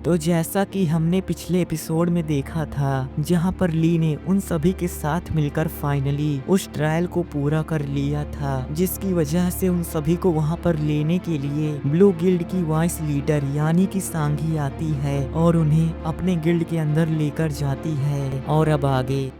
तो जैसा कि हमने पिछले एपिसोड में देखा था, जहां पर ली ने उन सभी के साथ मिलकर फाइनली उस ट्रायल को पूरा कर लिया था, जिसकी वजह से उन सभी को वहां पर लेने के लिए ब्लू गिल्ड की वाइस लीडर यानी कि सांगी आती है और उन्हें अपने गिल्ड के अंदर लेकर जाती है। और अब आगे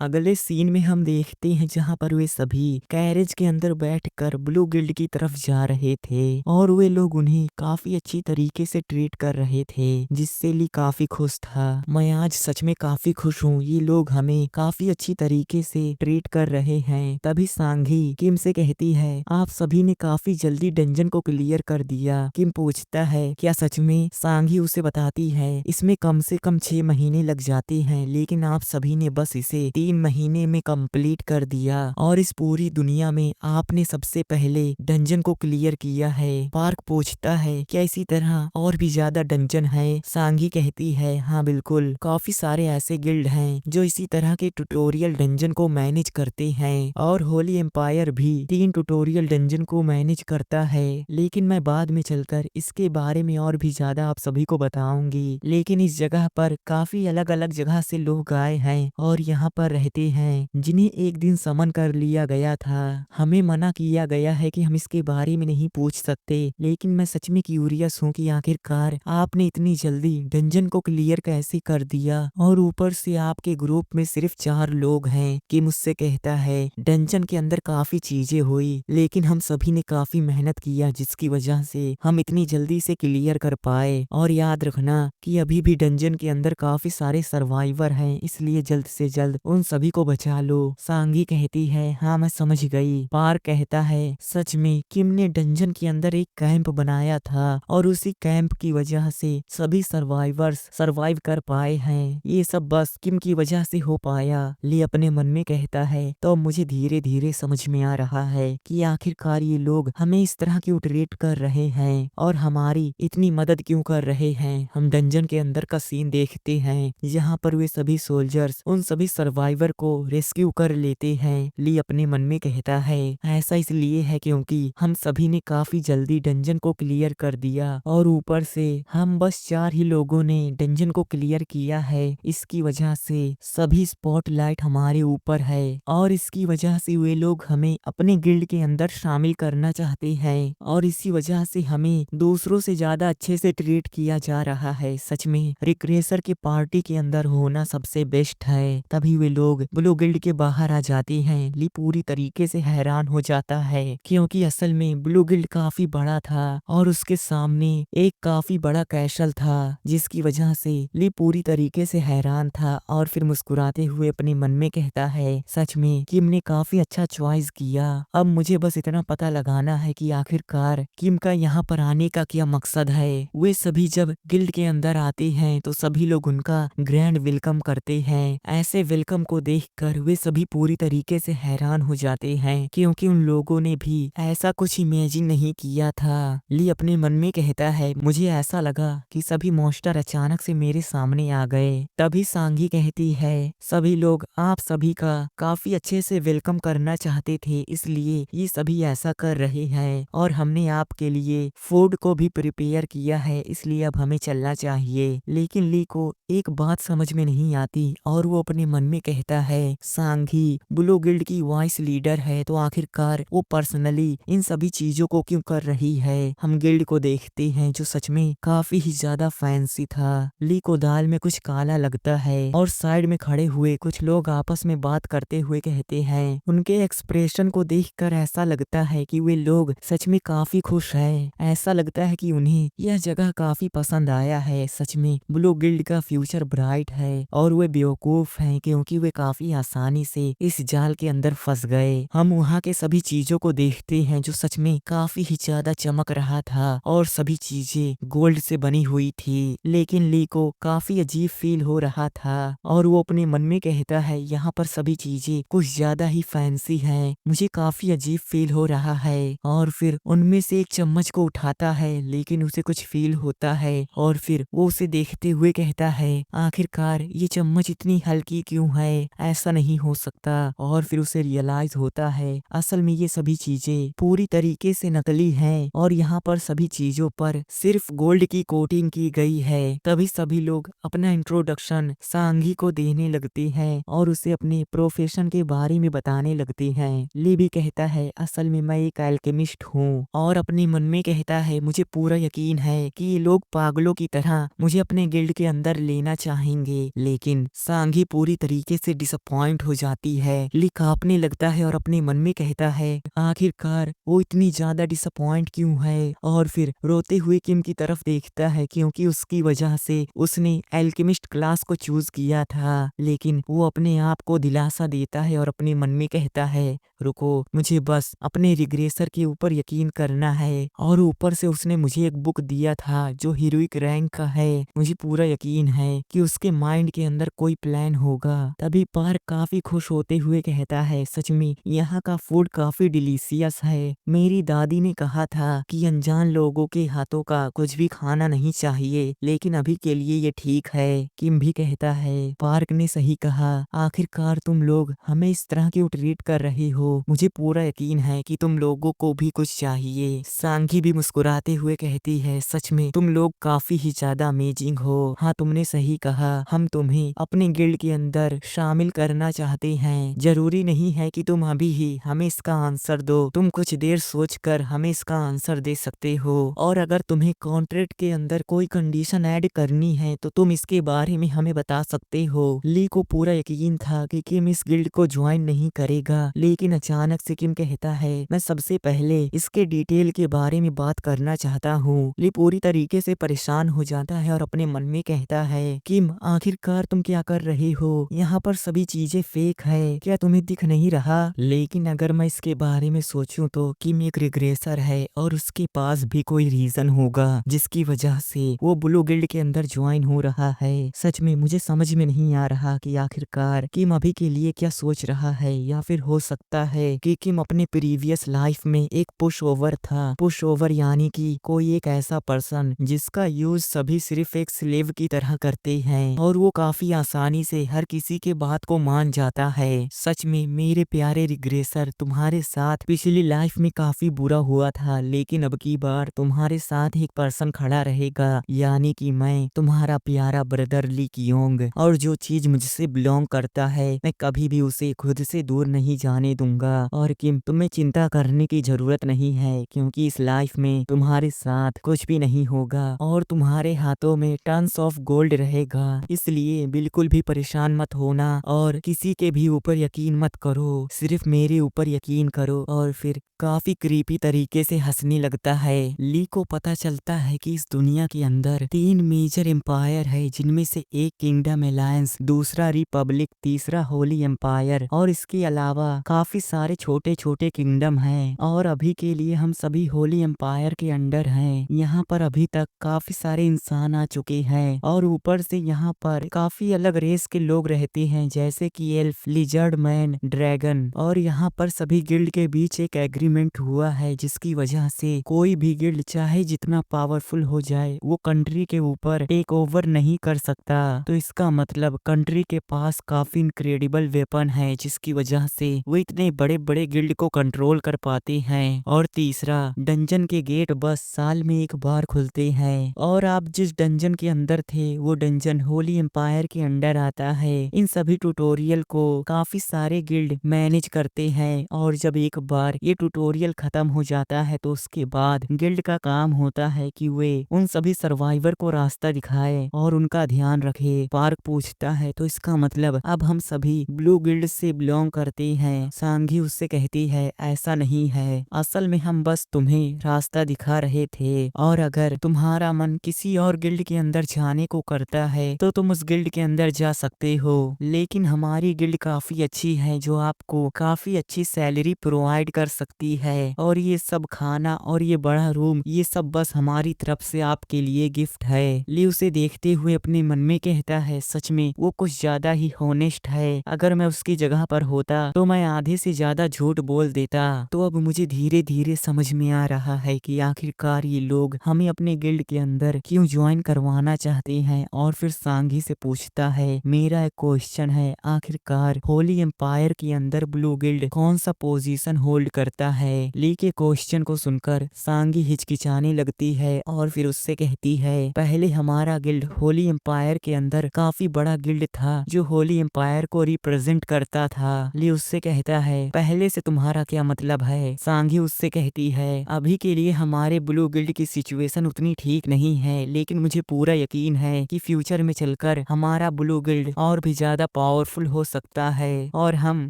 अगले सीन में हम देखते हैं जहां पर वे सभी कैरेज के अंदर बैठकर ब्लू गिल्ड की तरफ जा रहे थे और वे लोग उन्हें काफी अच्छी तरीके से ट्रीट कर रहे थे, जिससे ली काफी खुश था। मैं आज सच में काफी खुश हूँ, ये लोग हमें काफी अच्छी तरीके से ट्रीट कर रहे हैं। तभी सांगी किम से कहती है, आप सभी ने काफी जल्दी डंजन को क्लियर कर दिया। किम पूछता है, क्या सच में? सांगी उसे बताती है, इसमें कम से कम 6 महीने लग जाते हैं, लेकिन आप सभी ने बस इसे 3 महीने में कंप्लीट कर दिया और इस पूरी दुनिया में आपने सबसे पहले डंजन को क्लियर किया है। पार्क पूछता है, क्या इसी तरह और भी ज्यादा डंजन है? सांगी कहती है, हाँ बिल्कुल, काफी सारे ऐसे गिल्ड हैं जो इसी तरह के ट्यूटोरियल डंजन को मैनेज करते हैं और होली एम्पायर भी 3 ट्यूटोरियल डंजन को मैनेज करता है। लेकिन मैं बाद में चलकर इसके बारे में और भी ज्यादा आप सभी को बताऊंगी। लेकिन इस जगह पर काफी अलग अलग जगह से लोग आए हैं और यहाँ पर रहते हैं, जिन्हें एक दिन समन कर लिया गया था। हमें मना किया गया है कि हम इसके बारे में नहीं पूछ सकते, लेकिन मैं सच में क्यूरियस हूँ कि आखिरकार आपने इतनी जल्दी डंजन को क्लियर कैसे कर दिया और ऊपर से आपके ग्रुप में सिर्फ 4 लोग हैं। कि मुझसे कहता है, डंजन के अंदर काफी चीजें हुई, लेकिन हम सभी ने काफी मेहनत किया, जिसकी वजह से हम इतनी जल्दी से क्लियर कर पाए। और याद रखना कि अभी भी डंजन के अंदर काफी सारे सर्वाइवर हैं, इसलिए जल्द से जल्द उन सभी को बचा लो। सांगी कहती है, हाँ मैं समझ गई। पार कहता है, सच में किम ने डंजन के अंदर एक कैंप बनाया था और उसी कैंप की वजह से सभी सर्वाइवर्स सर्वाइव कर पाए हैं। ये सब बस किम की वजह से हो पाया। ली अपने मन में कहता है, तो मुझे धीरे धीरे समझ में आ रहा है कि आखिरकार ये लोग हमें इस तरह क्यों ट्रीट कर रहे हैं और हमारी इतनी मदद क्यों कर रहे हैं। हम डंजन के अंदर का सीन देखते हैं, यहाँ पर वे सभी सोल्जर्स उन सभी सर्वाइवर को रेस्क्यू कर लेते हैं। ली अपने मन में कहता है, ऐसा इसलिए है क्योंकि हम सभी ने काफी जल्दी डंजन को क्लियर कर दिया और ऊपर से हम बस 4 ही लोगों ने डंजन को क्लियर किया है। इसकी वजह से सभी स्पॉटलाइट हमारे ऊपर है और इसकी वजह से वे लोग हमें अपने गिल्ड के अंदर शामिल करना चाहते हैं और इसी वजह से हमें दूसरों से ज्यादा अच्छे से ट्रीट किया जा रहा है। सच में रिक्रेसर की पार्टी के अंदर होना सबसे बेस्ट है। तभी वे लोग ब्लू गिल्ड के बाहर आ जाते हैं। ली पूरी तरीके से हैरान हो जाता है क्योंकि असल में ब्लू गिल्ड काफी बड़ा था और उसके सामने एक काफी बड़ा कैसल था, जिसकी वजह से ली पूरी तरीके से हैरान था और फिर मुस्कुराते हुए अपने मन में कहता है, सच में किम ने काफी अच्छा चॉइस किया। अब मुझे बस इतना पता लगाना है कि आखिरकार किम का यहाँ पर आने का क्या मकसद है। वे सभी जब गिल्ड के अंदर आते हैं तो सभी लोग उनका ग्रैंड वेलकम करते हैं। ऐसे वेलकम को देखकर वे सभी पूरी तरीके से हैरान हो जाते हैं क्योंकि उन लोगों ने भी ऐसा कुछ इमेजिन नहीं किया था। ली अपने मन में कहता है, मुझे ऐसा लगा कि सभी मॉन्स्टर अचानक से मेरे सामने आ गए। तभी सांगी कहती है, सभी लोग आप सभी का काफी अच्छे से वेलकम करना चाहते थे, इसलिए ये सभी ऐसा कर रहे हैं और हमने आपके लिए फूड को भी प्रिपेयर किया है, इसलिए अब हमें चलना चाहिए। लेकिन ली को एक बात समझ में नहीं आती और वो अपने मन में कहता है, सांगी ब्लू गिल्ड की वाइस लीडर है तो आखिरकार वो पर्सनली इन सभी चीजों को क्यों कर रही है। हम गिल्ड को देखते हैं जो सच में काफी ही ज्यादा फैंसी था। ली को दाल में कुछ काला लगता है और साइड में खड़े हुए कुछ लोग आपस में बात करते हुए कहते हैं, उनके एक्सप्रेशन को देखकर ऐसा लगता है कि वे लोग सच में काफी खुश हैं। ऐसा लगता है कि उन्हें यह जगह काफी पसंद आया है। सच में ब्लू गिल्ड का फ्यूचर ब्राइट है और वे बेवकूफ हैं क्योंकि वे काफी आसानी से इस जाल के अंदर फंस गए। हम वहाँ के सभी चीजों को देखते हैं जो सच में काफी ही ज्यादा चमक रहा था और सभी चीजें गोल्ड से बनी हुई थी। लेकिन ली को काफी अजीब फील हो रहा था और वो अपने मन में कहता है, यहाँ पर सभी चीजें कुछ ज्यादा ही फैंसी हैं, मुझे काफी अजीब फील हो रहा है। और फिर उनमें से एक चम्मच को उठाता है लेकिन उसे कुछ फील होता है और फिर वो उसे देखते हुए कहता है, आखिरकार ये चम्मच इतनी हल्की क्यों है। ऐसा नहीं हो सकता। और फिर उसे रियलाइज होता है असल में ये सभी चीजें पूरी तरीके से नकली हैं और यहाँ पर सभी चीजों पर सिर्फ गोल्ड की कोटिंग की गई है। तभी सभी लोग अपना इंट्रोडक्शन सांगी को देने लगते हैं और उसे अपने प्रोफेशन के बारे में बताने लगते हैं। ली भी कहता है असल में मैं एक एल्केमिस्ट हूँ और अपने मन में कहता है मुझे पूरा यकीन है कि ये लोग पागलों की तरह मुझे अपने गिल्ड के अंदर लेना चाहेंगे। लेकिन सांगी पूरी तरीके से डिसअपॉइंट हो जाती है। ली कांपने लगता है और अपने मन में कहता है आखिरकार वो इतनी ज्यादा डिसअपॉइंट क्यों है। और फिर रोते हुए किम की तरफ देखता है क्योंकि उसकी वजह से उसने एल्केमिस्ट क्लास को चूज किया था। लेकिन वो अपने आप को दिलासा देता है और अपने मन में कहता है रुको, मुझे बस अपने रिग्रेसर के ऊपर यकीन करना है। और ऊपर से उसने मुझे एक बुक दिया था जो हीरोइक रैंक का है। मुझे पूरा यकीन है कि उसके माइंड के अंदर कोई प्लान होगा। तभी पार्क काफी खुश होते हुए कहता है सच में यहाँ का फूड काफी डिलीशियस है। मेरी दादी ने कहा था कि अनजान लोगों के हाथों का कुछ भी खाना नहीं चाहिए, लेकिन अभी के लिए ये ठीक है। किम भी कहता है पार्क ने सही कहा, आखिरकार तुम लोग हमें इस तरह क्यों ट्रीट कर रहे हो। मुझे पूरा यकीन है कि तुम लोगों को भी कुछ चाहिए। सांगी भी मुस्कुराते हुए कहती है सच में तुम लोग काफी ही ज्यादा अमेजिंग हो। हाँ तुमने सही कहा, हम तुम्हें अपने गिल्ड के अंदर शामिल करना चाहते हैं। जरूरी नहीं है कि तुम अभी ही हमें इसका आंसर दो, तुम कुछ देर सोचकर हमें इसका आंसर दे सकते हो। और अगर तुम्हें कॉन्ट्रैक्ट के अंदर कोई कंडीशन ऐड करनी है तो तुम इसके बारे में हमें बता सकते हो। ली को पूरा यकीन था कि किम इस गिल्ड को ज्वाइन नहीं करेगा, लेकिन अचानक से किम कहता है मैं सबसे पहले इसके डिटेल के बारे में बात करना चाहता हूँ। ली पूरी तरीके से परेशान हो जाता है और अपने मन में कहता है किम आखिरकार तुम क्या कर रहे हो, यहाँ पर सभी चीजें फेक है, क्या तुम्हें दिख नहीं रहा। लेकिन अगर मैं इसके बारे में सोचूं तो किम एक रिग्रेसर है और उसके पास भी कोई रीजन होगा जिसकी वजह से वो ब्लू गिल्ड के अंदर ज्वाइन हो रहा है। सच में मुझे समझ में नहीं आ रहा कि आखिरकार किम अभी के लिए क्या सोच रहा है, या फिर हो सकता है कि किम अपने प्रीवियस लाइफ में एक पुश ओवर था। पुश ओवर यानी कि कोई एक ऐसा पर्सन जिसका यूज सभी सिर्फ एक स्लेव की तरह करते हैं और वो काफी आसानी से हर किसी के बात को मान जाता है। सच में मेरे प्यारे रिग्रेसर, तुम्हारे साथ पिछली लाइफ में काफी बुरा हुआ था, लेकिन अब की बार तुम्हारे साथ एक पर्सन खड़ा रहेगा, यानी कि मैं तुम्हारा प्यारा ब्रदर ली कियोंग। और जो चीज मुझसे बिलोंग करता है मैं कभी भी उसे खुद से दूर नहीं जाने दूंगा। और किम तुम्हें चिंता करने की जरूरत नहीं है क्योंकि इस लाइफ में तुम्हारे साथ कुछ भी नहीं होगा और तुम्हारे हाथों में टन्स ऑफ गोल्ड रहेगा। इसलिए बिल्कुल भी परेशान मत होना और किसी के भी ऊपर यकीन मत करो, सिर्फ मेरे ऊपर यकीन करो। और फिर काफी क्रीपी तरीके से हंसने लगता है। ली को पता चलता है कि इस दुनिया के अंदर 3 मेजर एम्पायर है, जिनमें से एक किंगडम अलायंस, दूसरा रिपब्लिक, तीसरा होली एम्पायर और इसके अलावा काफी सारे छोटे छोटे किंगडम हैं। और अभी के लिए हम सभी होली एम्पायर के अंडर हैं। यहाँ पर अभी तक काफी सारे इंसान आ चुके हैं और ऊपर से यहाँ पर काफी अलग रेस के लोग रहते हैं जैसे कि एल्फ, लिजर्ड मैन, ड्रैगन। और यहाँ पर सभी गिल्ड के बीच एक एग्रीमेंट हुआ है जिसकी वजह से कोई भी गिल्ड चाहे जितना पावरफुल हो जाए वो कंट्री के ऊपर टेक ओवर नहीं कर सकता। तो इसका मतलब कंट्री के पास काफी इनक्रेडिबल वेपन है जिसकी वजह से वो इतने बड़े बड़े गिल्ड को कंट्रोल कर पाते हैं। और तीसरा, डंजन के गेट बस साल में एक बार खुलते हैं और आप जिस डंजन के अंदर थे वो डंजन होली एम्पायर के अंडर आता है। इन सभी ट्यूटोरियल को काफी सारे गिल्ड मैनेज करते हैं और जब एक बार ये ट्यूटोरियल खत्म हो जाता है तो उसके बाद गिल्ड का काम होता है कि वे उन सभी सर्वाइवर को रास्ता दिखाए और उनका ध्यान रखे। पार्क पूछता है तो इसका मतलब अब हम सभी ब्लू गिल्ड से बिलोंग करते हैं। सांगी उससे कहती है ऐसा नहीं है, असल में हम बस तुम्हें रास्ता दिखा रहे थे और अगर तुम्हारा मन किसी और गिल्ड के अंदर जाने को करता है तो तुम उस गिल्ड के अंदर जा सकते हो, लेकिन हमारी गिल्ड काफी अच्छी है जो आपको काफी अच्छी सैलरी प्रोवाइड कर सकती है और ये सब खाना और ये बड़ा रूम ये सब बस हमारी तरफ से आपके लिए गिफ्ट है। ली उसे देखते हुए अपने मन में कहता है सच में वो कुछ ज्यादा ही होनेस्ट है, अगर मैं उसकी जगह पर होता तो मैं आधे से ज्यादा झूठ बोल देता। तो अब मुझे धीरे धीरे समझ में आ रहा है कि आखिरकार ये लोग हमें अपने गिल्ड के अंदर क्यों ज्वाइन करवाना चाहते हैं। और फिर सांगी से पूछता है मेरा एक क्वेश्चन क्वेश्चन है, आखिरकार होली एम्पायर के अंदर ब्लू गिल्ड कौन सा पोजीशन होल्ड करता है। ली के क्वेश्चन को सुनकर सांगी हिचकिचाने लगती है और फिर उससे कहती है, पहले हमारा गिल्ड होली एम्पायर के अंदर काफी बड़ा गिल्ड था जो होली एम्पायर को रिप्रेजेंट करता था। ली उससे कहता है, पहले से तुम्हारा क्या मतलब है। सांगी उससे कहती है, अभी के लिए हमारे ब्लू गिल्ड की सिचुएशन उतनी ठीक नहीं है, लेकिन मुझे पूरा यकीन है कि फ्यूचर में चलकर हमारा ब्लू गिल्ड और भी ज्यादा पावरफुल हो सकता है और हम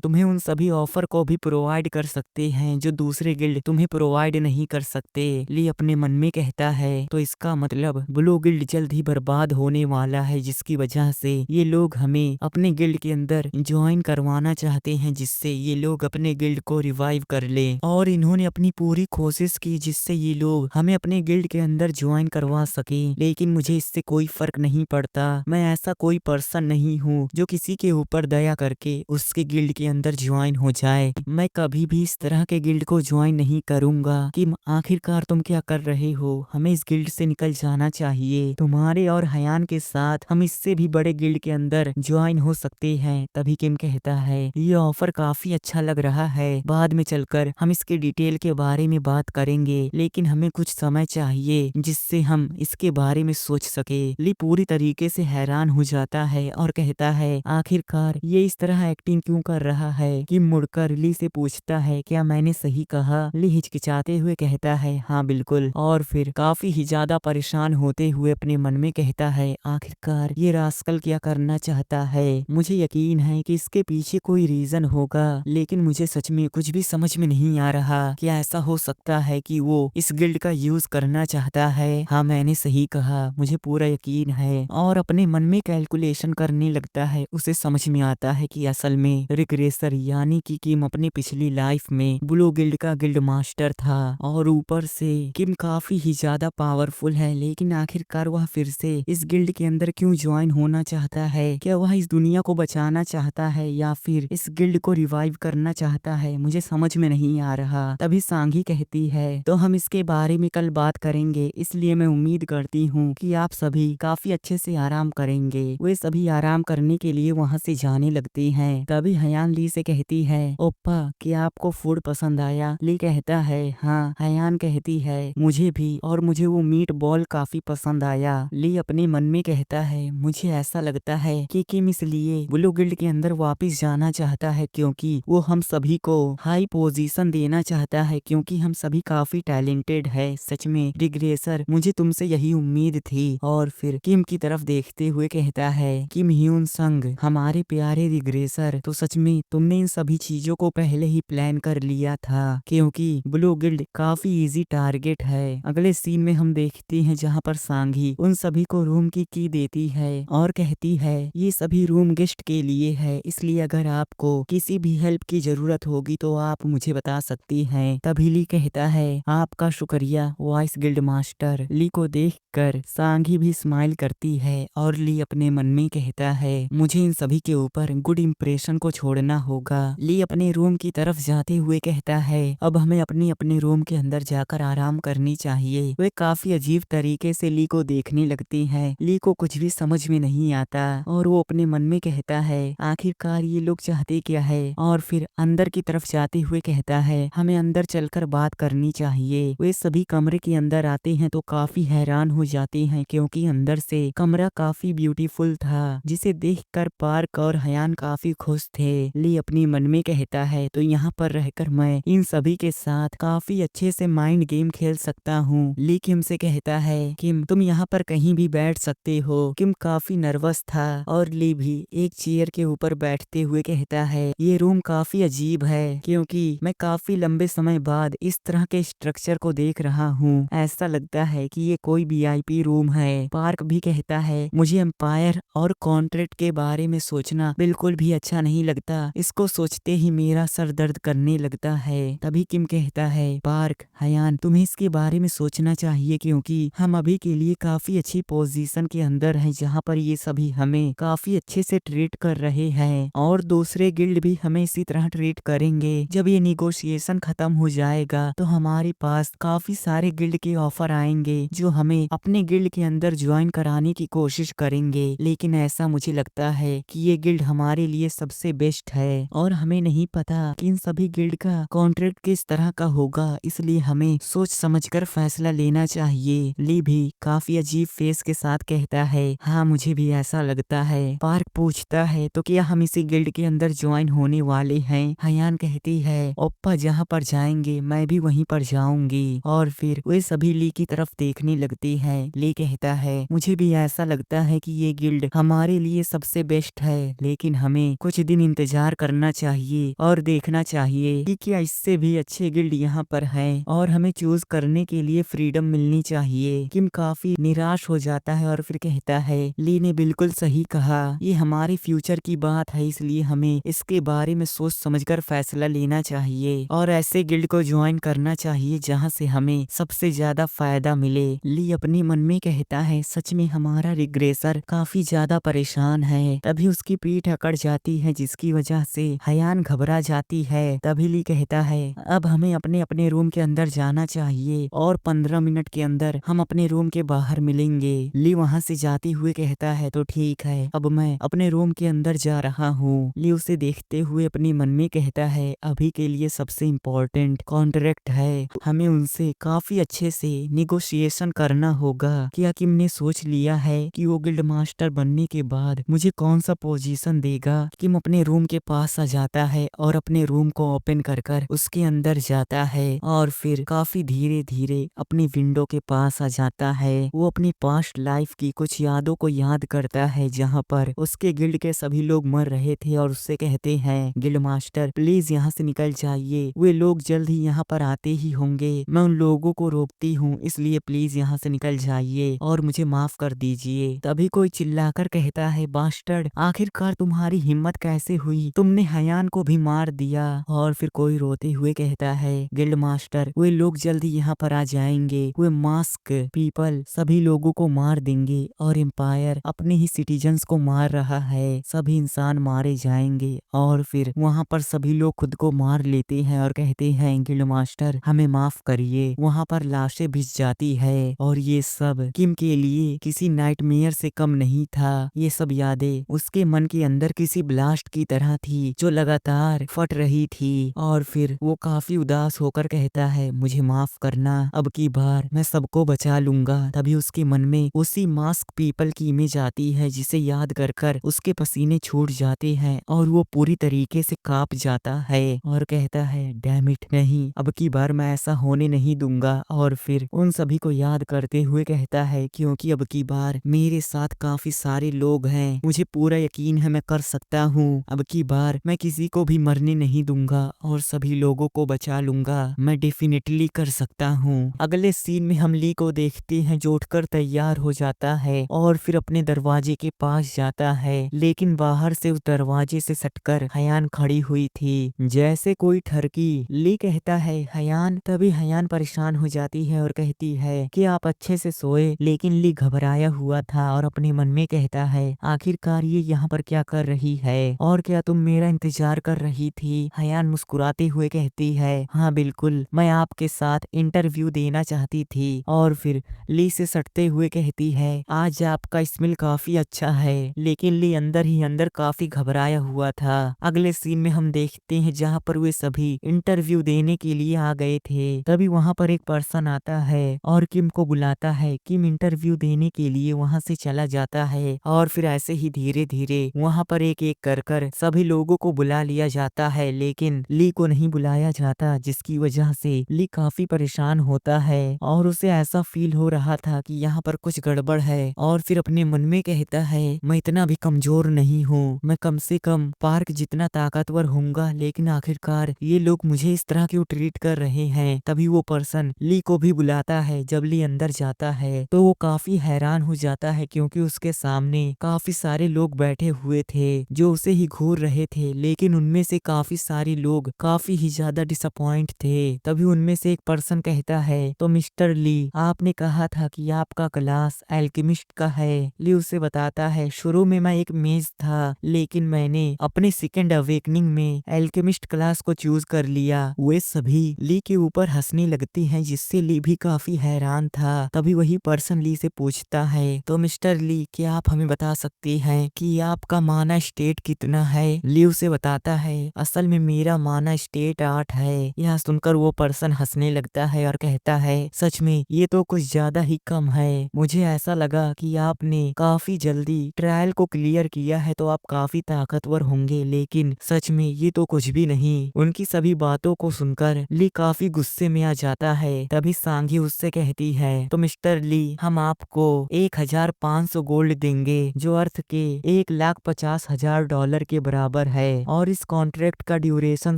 तुम्हें उन सभी ऑफर को भी प्रोवाइड कर सकते हैं जो दूसरे गिल्ड तुम्हें प्रोवाइड नहीं कर सकते। ली अपने मन में कहता है, तो इसका मतलब ब्लू गिल्ड जल्द ही बर्बाद होने वाला है, जिसकी वजह से ये लोग हमें अपने गिल्ड के अंदर ज्वाइन करवाना चाहते हैं, जिससे ये लोग अपने गिल्ड को रिवाइव कर ले। और इन्होंने अपनी पूरी कोशिश की जिससे ये लोग हमें अपने गिल्ड के अंदर ज्वाइन करवा सके, लेकिन मुझे इससे कोई फर्क नहीं पड़ता। मैं ऐसा कोई पर्सन नहीं हूँ जो किसी के ऊपर दया करके उसके गिल्ड के अंदर ज्वाइन हो जाए। मैं कभी भी इस तरह के गिल्ड को ज्वाइन नहीं करूंगा। कि आखिरकार तुम क्या कर रहे हो, हमें इस गिल्ड से निकल जाना चाहिए। तुम्हारे और हयान के साथ हम इससे भी बड़े गिल्ड के अंदर ज्वाइन हो सकते हैं। तभी किम कहता है, ये ऑफर काफी अच्छा लग रहा है, बाद में चलकर हम इसके डिटेल के बारे में बात करेंगे, लेकिन हमें कुछ समय चाहिए जिससे हम इसके बारे में सोच सके। ली पूरी तरीके से हैरान हो जाता है और कहता है, आखिरकार ये इस तरह एक्टिंग क्यों कर रहा है। किम मुड़कर ली से पूछता है, क्या मैंने सही कहा। ली हिचकिचाते हुए कहता है, हाँ बिल्कुल। और फिर काफी ही ज्यादा परेशान होते हुए अपने मन में कहता है, आखिरकार ये रास्कल क्या करना चाहता है। मुझे यकीन है कि इसके पीछे कोई रीजन होगा, लेकिन मुझे सच में कुछ भी समझ में नहीं आ रहा। क्या ऐसा हो सकता है कि वो इस गिल्ड का यूज करना चाहता है। हाँ मैंने सही कहा, मुझे पूरा यकीन है। और अपने मन में कैलकुलेशन करने लगता है। उसे समझ में आता है कि असल में रिग्रेसर यानी कि किम अपनी पिछली लाइफ में ब्लू गिल्ड का गिल्ड मास्टर था और ऊपर से किम काफी ही ज्यादा पावरफुल है, लेकिन आखिरकार वह फिर से इस गिल्ड के अंदर क्यों ज्वाइन होना चाहता है। क्या वह इस दुनिया को बचाना चाहता है या फिर इस गिल्ड को रिवाइव करना चाहता है, मुझे समझ में नहीं आ रहा। तभी सांगी कहती है, तो हम इसके बारे में कल बात करेंगे, इसलिए मैं उम्मीद करती हूँ कि आप सभी काफी अच्छे से आराम करेंगे। वे सभी आराम करने के लिए वहाँ से जाने लगती हैं। तभी हयान ली से कहती है, ओप्पा क्या आपको फूड पसंद आया। ली कहता है, हाँ। हयान कहती है, मुझे भी, और मुझे वो मीट बॉल काफी पसंद आया। ली अपने मन में कहता है, मुझे ऐसा लगता है कि किम इसलिए ब्लू गिल्ड के अंदर वापस जाना चाहता है क्योंकि वो हम सभी को हाई पोजीशन देना चाहता है, क्योंकि हम सभी काफी टैलेंटेड है। सच में रिग्रेसर, मुझे तुमसे यही उम्मीद थी। और फिर किम की तरफ देखते हुए कहता है, किम ह्यून संग, हमारे प्यारे रिग्रेसर, तो सच में तुमने इन सभी चीजों को पहले ही प्लान कर लिया था, क्योंकि ब्लू गिल्ड काफी इजी टारगेट है। अगले सीन में हम देखते हैं जहाँ पर सांगी उन सभी को रूम की देती है और कहती है, ये सभी रूम गेस्ट के लिए है, इसलिए अगर आपको किसी भी हेल्प की जरूरत होगी तो आप मुझे बता सकती हैं। तभी ली कहता है, आपका शुक्रिया वॉइस गिल्ड मास्टर। ली को देखकर सांगी भी स्माइल करती है और ली अपने मन में कहता है, मुझे इन सभी के ऊपर गुड इंप्रेशन को छोड़ना होगा। ली अपने रूम की तरफ जाते हुए कहता है, अब हमें अपने अपने रूम के अंदर जाकर आराम करनी चाहिए। वे काफी अजीब तरीके से ली को देखने लगती है। ली को कुछ भी समझ में नहीं आता और वो अपने मन में कहता है, आखिरकार ये लोग चाहते क्या है। और फिर अंदर की तरफ जाते हुए कहता है, हमें अंदर चलकर बात करनी चाहिए। वे सभी कमरे के अंदर आते हैं तो काफी हैरान हो जाते हैं, क्योंकि अंदर से कमरा काफी ब्यूटीफुल था, जिसे देखकर पार्क और हयान काफी खुश थे। ली अपनी मन में कहता है, तो यहाँ पर रहकर मैं इन सभी के साथ काफी अच्छे से माइंड गेम खेल सकता हूँ। ली किम से कहता है, किम तुम यहाँ पर कहीं भी बैठ सकते हो। किम काफी नर्वस था और ली भी एक चेयर के ऊपर बैठते हुए कहता है, ये रूम काफी अजीब है, क्योंकि मैं काफी लंबे समय बाद इस तरह के स्ट्रक्चर को देख रहा हूँ। ऐसा लगता है कि ये कोई वीआईपी रूम है। पार्क भी कहता है, मुझे एम्पायर और कॉन्ट्रैक्ट के बारे में सोचना बिल्कुल भी अच्छा नहीं लगता, इसको सोचते ही मेरा सर दर्द करने लगता है। तभी किम कहता है, पार्क, हयान तुम्हें इसके बारे में सोचना चाहिए, क्योंकि हम अभी के लिए काफी अच्छी पोजीशन के अंदर हैं, जहाँ पर ये सभी हमें काफी अच्छे से ट्रीट कर रहे हैं और दूसरे गिल्ड भी हमें इसी तरह ट्रीट करेंगे। जब ये निगोशिएशन खत्म हो जाएगा तो हमारे पास काफी सारे गिल्ड के ऑफर आएंगे जो हमें अपने गिल्ड के अंदर ज्वाइन कराने की कोशिश करेंगे, लेकिन ऐसा मुझे लगता है कि ये गिल्ड हमारे लिए सबसे बेस्ट है और हमें नहीं पता कि इन सभी गिल्ड का कॉन्ट्रैक्ट किस तरह का होगा, इसलिए हमें सोच समझकर फैसला लेना चाहिए। ली भी काफी अजीब फेस के साथ कहता है, हाँ मुझे भी ऐसा लगता है। पार्क पूछता है, तो क्या हम इसी गिल्ड के अंदर ज्वाइन होने वाले हैं? हयान कहती है, ओप्पा जहाँ पर जाएंगे मैं भी वहीं पर जाऊंगी। और फिर वे सभी ली की तरफ देखने लगती है। ली कहता है, मुझे भी ऐसा लगता है कि ये गिल्ड हमारे लिए सबसे बेस्ट है, लेकिन हमें कुछ दिन इंतजार करना चाहिए और देखना चाहिए कि क्या इससे भी अच्छे गिल्ड यहाँ पर हैं और हमें चूज करने के लिए फ्रीडम मिलनी चाहिए। किम काफी निराश हो जाता है और फिर कहता है, ली ने बिल्कुल सही कहा, ये हमारे फ्यूचर की बात है, इसलिए हमें इसके बारे में सोच समझकर फैसला लेना चाहिए और ऐसे गिल्ड को ज्वाइन करना चाहिए जहाँ से हमें सबसे ज्यादा फायदा मिले। ली अपने मन में कहता है, सच में हमारा रिग्रेसर काफी ज्यादा परेशान है। तभी उसकी पीठ अकड़ जाती है, जिसकी वजह से हयान घबरा जाती है। तभी ली कहता है, अब हमें अपने अपने रूम के अंदर जाना चाहिए और 15 मिनट के अंदर हम अपने रूम के बाहर मिलेंगे। ली वहाँ से जाते हुए कहता है, तो ठीक है, अब मैं अपने रूम के अंदर जा रहा हूँ। ली उसे देखते हुए अपने मन में कहता है, अभी के लिए सबसे इम्पोर्टेंट कॉन्ट्रैक्ट है, हमें उनसे काफी अच्छे से निगोशिएशन करना होगा। क्या किम ने सोच लिया है कि वो गिल्ड मास्टर बनने के बाद मुझे कौन सा पोजीशन देगा? किम अपने रूम के पास आ जाता है और अपने रूम को ओपन कर उसके अंदर जाता है और फिर काफी धीरे धीरे अपनी विंडो के पास आ जाता है। वो अपनी पास्ट लाइफ की कुछ यादों को याद करता है, जहाँ पर उसके गिल्ड के सभी लोग मर रहे थे और उससे कहते हैं, गिल्ड मास्टर प्लीज यहाँ से निकल जाइए, वे लोग जल्द ही यहाँ पर आते ही होंगे, मैं उन लोगों को रोकती हूँ, इसलिए प्लीज यहाँ से निकल जाइए और मुझे माफ कर दीजिए। तभी कोई चिल्लाकर कहता है, बास्टर्ड आखिरकार तुम्हारी हिम्मत कैसे हुई, तुमने हयान को भी मार दिया। और फिर कोई रोते हुए कहता है, गिल्ड मास्टर वे लोग जल्दी यहाँ पर आ जाएंगे, वे मास्क पीपल सभी लोगों को मार देंगे और एम्पायर अपने ही सिटीजन्स को मार रहा है, सभी इंसान मारे जाएंगे। और फिर वहाँ पर सभी लोग खुद को मार लेते हैं और कहते हैं, गिल्ड मास्टर हमें माफ करिए। वहाँ पर लाशें भिज जाती है और ये सब किम के लिए किसी नाइटमेयर से कम नहीं था। ये सब यादें उसके मन के अंदर किसी ब्लास्ट की तरह थी जो लगातार फट रही थी। और फिर वो काफी उदास होकर कहता है, मुझे माफ करना, अब की बार मैं सबको बचा लूंगा। तभी उसके मन में उसी मास्क पीपल की इमेज आती है, जिसे याद कर उसके पसीने छूट जाते हैं और वो पूरी तरीके से कांप जाता है और कहता है, डैम इट, नहीं अब की बार मैं ऐसा होने नहीं दूंगा। और फिर उन सभी को याद करते हुए कहता है, क्योंकि अब की बार मेरे साथ काफी सारे लोग हैं, मुझे पूरा यकीन है मैं कर सकता हूँ, अब की बार मैं किसी को भी मरने नहीं दूंगा और सभी लोगों को बचा लूंगा, मैं डेफिनेटली कर सकता हूँ। अगले सीन में हम ली को देखते हैं जो उठकर तैयार हो जाता है और फिर अपने दरवाजे के पास जाता है, लेकिन बाहर से उस दरवाजे से सटकर हयान खड़ी हुई थी जैसे कोई ठरकी। ली कहता है, हयान। तभी हयान परेशान हो जाती है और कहती है कि आप अच्छे से सोए, लेकिन ली घबराया हुआ था और अपने मन में कहता है, आखिरकार ये यहाँ पर क्या कर रही है और क्या तुम मेरा इंतजार कर रही थी? हयान मुस्कुराते हुए कहती है, हाँ बिल्कुल, मैं आपके साथ इंटरव्यू देना चाहती थी। और फिर ली से सटते हुए कहती है, आज आपका स्मेल काफी अच्छा है। लेकिन ली अंदर ही अंदर काफी घबराया हुआ था। अगले सीन में हम देखते हैं जहाँ पर वे सभी इंटरव्यू देने के लिए आ गए थे। तभी वहाँ पर एक पर्सन आता है और किम को बुलाता है। किम इंटरव्यू देने के लिए वहाँ से चला जाता है और फिर ऐसे ही धीरे धीरे वहाँ पर एक एक कर सभी लोगों को बुला लिया जाता है, लेकिन ली को नहीं बुलाया जाता, जिसकी वजह से ली काफी परेशान होता है और उसे ऐसा फील हो रहा था कि यहाँ पर कुछ गड़बड़ है। और फिर अपने मन में कहता है, मैं इतना भी कमजोर नहीं हूँ, मैं कम से कम पार्क जितना ताकतवर होऊंगा, लेकिन आखिरकार ये लोग मुझे इस तरह क्यों ट्रीट कर रहे हैं। तभी वो पर्सन ली को भी बुलाता है। जब ली अंदर जाता है तो वो काफी हैरान हो जाता है, क्योंकि उसके सामने काफी सारे लोग बैठे हुए थे जो उसे ही घूर रहे थे, लेकिन उनमें से काफी सारे लोग काफी ही ज्यादा डिसअपॉइंट थे। तभी उनमें से एक पर्सन कहता है, तो मिस्टर ली, आपने कहा था कि आपका क्लास एल्केमिस्ट का है। ली उसे बताता है, शुरू में मैं एक मेज था, लेकिन मैंने अपने सेकेंड अवेकनिंग में एल्केमिस्ट क्लास को चूज कर लिया। वे सभी ली के ऊपर हंसने लगती हैं, जिससे ली भी काफी हैरान था। तभी वही पर्सन ली से पूछता है, तो मिस्टर ली, क्या आप हमें बता सकते हैं कि कि आपका माना स्टेट कितना है। ली उसे बताता है असल में मेरा माना स्टेट 8 है। यह सुनकर वो पर्सन हंसने लगता है और कहता है सच में ये तो कुछ ज्यादा ही कम है। मुझे ऐसा लगा कि आपने काफी जल्दी ट्रायल को क्लियर किया है तो आप काफी ताकतवर होंगे, लेकिन सच में ये तो कुछ भी नहीं। उनकी सभी बातों को सुनकर ली काफी गुस्से में आ जाता है। तभी सांगी उससे कहती है तो मिस्टर ली हम आपको 1500 गोल्ड देंगे जो अर्थ के 1,50,000 के बराबर है और इस कॉन्ट्रैक्ट का ड्यूरेशन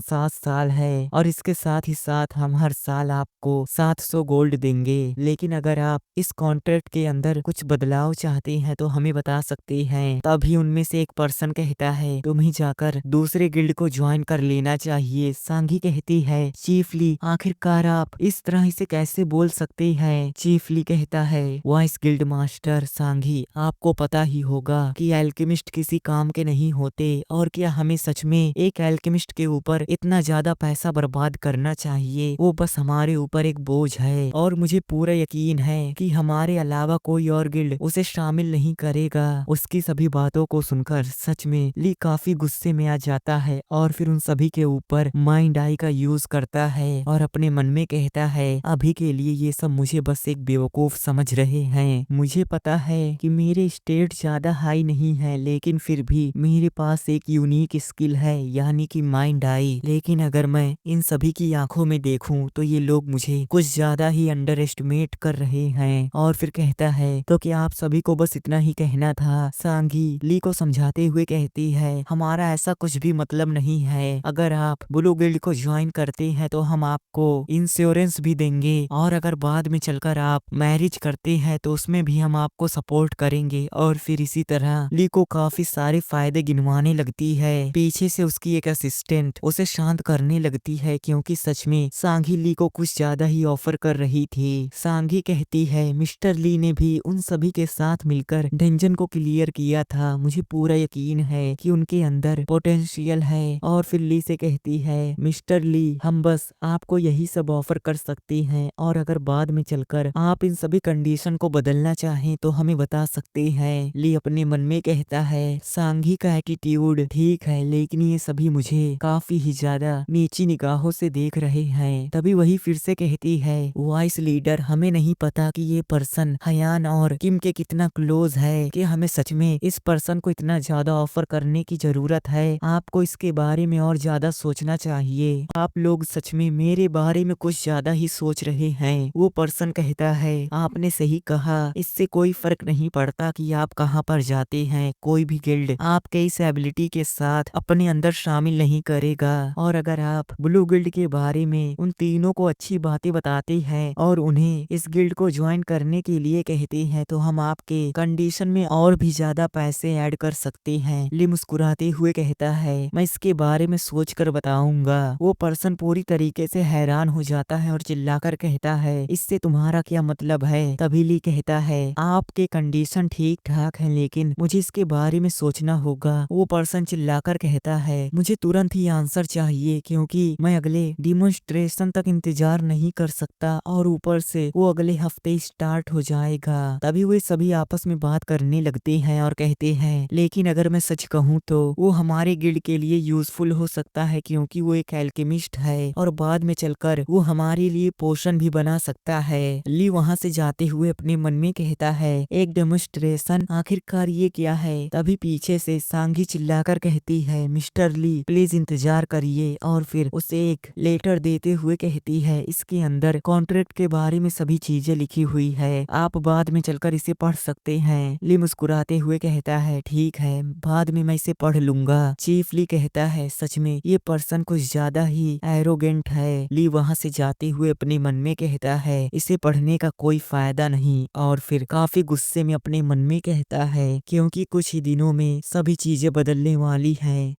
7 साल है और इसके साथ ही साथ हम हर साल आपको 700 गोल्ड देंगे। लेकिन अगर आप इस कॉन्ट्रैक्ट के अंदर कुछ बदलाव चाहते हैं तो हमें बता सकते हैं। तभी उनमें से एक पर्सन कहता है तुम्हें जाकर दूसरे गिल्ड को ज्वाइन कर लेना चाहिए। सांगी कहती है चीफ ली आखिरकार आप इस तरह इसे कैसे बोल सकते हैं। चीफ ली कहता है वाइस गिल्ड मास्टर सांगी आपको पता ही होगा कि एल्केमिस्ट किसी काम के नहीं होते और क्या हमें सच में एक एल्केमिस्ट के ऊपर इतना ज्यादा पैसा बर्बाद करना चाहिए। वो बस हमारे ऊपर एक बोझ है और मुझे पूरा यकीन है कि हमारे अलावा कोई और गिल्ड उसे शामिल नहीं करेगा। उसकी सभी बातों को सुनकर सच में ली काफी गुस्से में आ जाता है और फिर उन सभी के ऊपर माइंड आई का यूज करता है और अपने मन में कहता है अभी के लिए ये सब मुझे बस एक बेवकूफ समझ रहे हैं। मुझे पता है कि मेरे स्टेट ज्यादा हाई नहीं है लेकिन फिर भी मेरे पास एक यूनिक स्किल है यानी कि माइंड आई। लेकिन अगर मैं इन सभी की आंखों में देखूं तो ये लोग मुझे कुछ ज्यादा ही अंडर एस्टिमेट कर रहे हैं। और फिर कहता है तो क्या आप सभी को बस इतना ही कहना था। सांगी ली को समझाते हुए कहती है हमारा ऐसा कुछ भी मतलब नहीं है। अगर आप ब्लू गिल्ड को ज्वाइन करते हैं तो हम आपको इंश्योरेंस भी देंगे और अगर बाद में चलकर आप मैरिज करते हैं तो उसमें भी हम आपको सपोर्ट करेंगे। और फिर इसी तरह ली को काफी सारे फायदे गिनवाने लगती है। पीछे से उसकी एक असिस्टेंट उसे शांत करने लगती है क्योंकि सच में सांगी ली को कुछ ज्यादा ही ऑफर कर रही थी। सांगी कहती है मिस्टर ली ने भी उन सभी के साथ मिलकर डंजन को क्लियर किया था। मुझे पूरा यकीन है कि उनके अंदर पोटेंशियल है। और फिर ली से कहती है मिस्टर ली हम बस आपको यही सब ऑफर कर सकते हैं और अगर बाद में चलकर आप इन सभी कंडीशन को बदलना चाहें तो हमें बता सकते हैं। ली अपने मन में कहता है सांगी का एटीट्यूड ठीक है लेकिन ये सभी मुझे काफी ही ज्यादा नीची निगाहों से देख रहे हैं। तभी वही फिर से कहती है वाइस लीडर हमें नहीं पता कि ये पर्सन हयान और किम के कितना क्लोज है कि हमें सच में इस पर्सन को इतना ज्यादा ऑफर करने की जरूरत है। आपको इसके बारे में और ज्यादा सोचना चाहिए। आप लोग सच में मेरे बारे में कुछ ज्यादा ही सोच रहे हैं। वो पर्सन कहता है आपने सही कहा इससे कोई फर्क नहीं पड़ता कि आप कहाँ पर जाते हैं। कोई भी गिल्ड आपके इस एबिलिटी के साथ अपने अंदर शामिल नहीं करेगा। और अगर आप ब्लू गिल्ड के बारे में उन तीनों को अच्छी बातें बताते हैं और उन्हें इस गिल्ड को ज्वाइन करने के लिए कहते हैं तो हम आपके कंडीशन में और भी ज्यादा पैसे ऐड कर सकते हैं। ली मुस्कुराते हुए कहता है मैं इसके बारे में सोच कर बताऊंगा। वो पर्सन पूरी तरीके से हैरान हो जाता है और चिल्लाकर कहता है इससे तुम्हारा क्या मतलब है। तभी ली कहता है आपके कंडीशन ठीक ठाक है लेकिन मुझे इसके बारे में सोचना होगा। वो पर्सन चिल्लाकर कहता है मुझे तुरंत ही आंसर चाहिए क्योंकि मैं अगले डिमोन्स्ट्रेशन तक इंतजार नहीं कर सकता और ऊपर से वो अगले हफ्ते स्टार्ट हो जाएगा। तभी वे सभी आपस में बात करने लगते हैं और कहते हैं लेकिन अगर मैं सच कहूँ तो वो हमारे गिल्ड के लिए यूजफुल हो सकता है क्योंकि वो एक एल्केमिस्ट है और बाद में चलकर वो हमारे लिए पोशन भी बना सकता है। ली वहाँ से जाते हुए अपने मन में कहता है एक डेमोन्स्ट्रेशन आखिरकार ये क्या है। तभी पीछे से सांगी चिल्लाकर कहती है मिस्टर ली प्लीज इंतजार करिए और फिर उसे एक लेटर देते हुए कहती है इसके अंदर कॉन्ट्रैक्ट के बारे में सभी चीजें लिखी हुई है, आप बाद में चलकर इसे पढ़ सकते हैं। ली मुस्कुराते हुए कहता है ठीक है बाद में मैं इसे पढ़ लूंगा। चीफ ली कहता है सच में ये पर्सन कुछ ज्यादा ही एरोगेंट है। ली वहाँ से जाते हुए अपने मन में कहता है इसे पढ़ने का कोई फायदा नहीं और फिर काफी गुस्से में अपने मन में कहता है क्योंकि कुछ ही दिनों में सभी चीजें बदलने वाली हैं।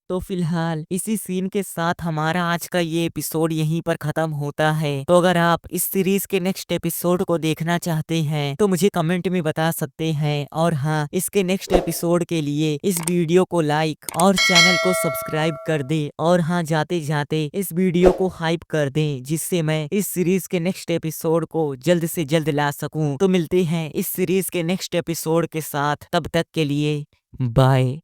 तो फिलहाल इसी सीन के साथ हमारा आज का ये एपिसोड यहीं पर खत्म होता है। तो अगर आप इस सीरीज के नेक्स्ट एपिसोड को देखना चाहते हैं तो मुझे कमेंट में बता सकते हैं। और हाँ इसके नेक्स्ट एपिसोड के लिए इस वीडियो को लाइक और चैनल को सब्सक्राइब कर दे और हाँ जाते जाते इस वीडियो को हाइप कर दें जिससे मैं इस सीरीज के नेक्स्ट एपिसोड को जल्द से जल्द ला सकूं। तो मिलते हैं इस सीरीज के नेक्स्ट एपिसोड के साथ, तब तक के लिए बाय।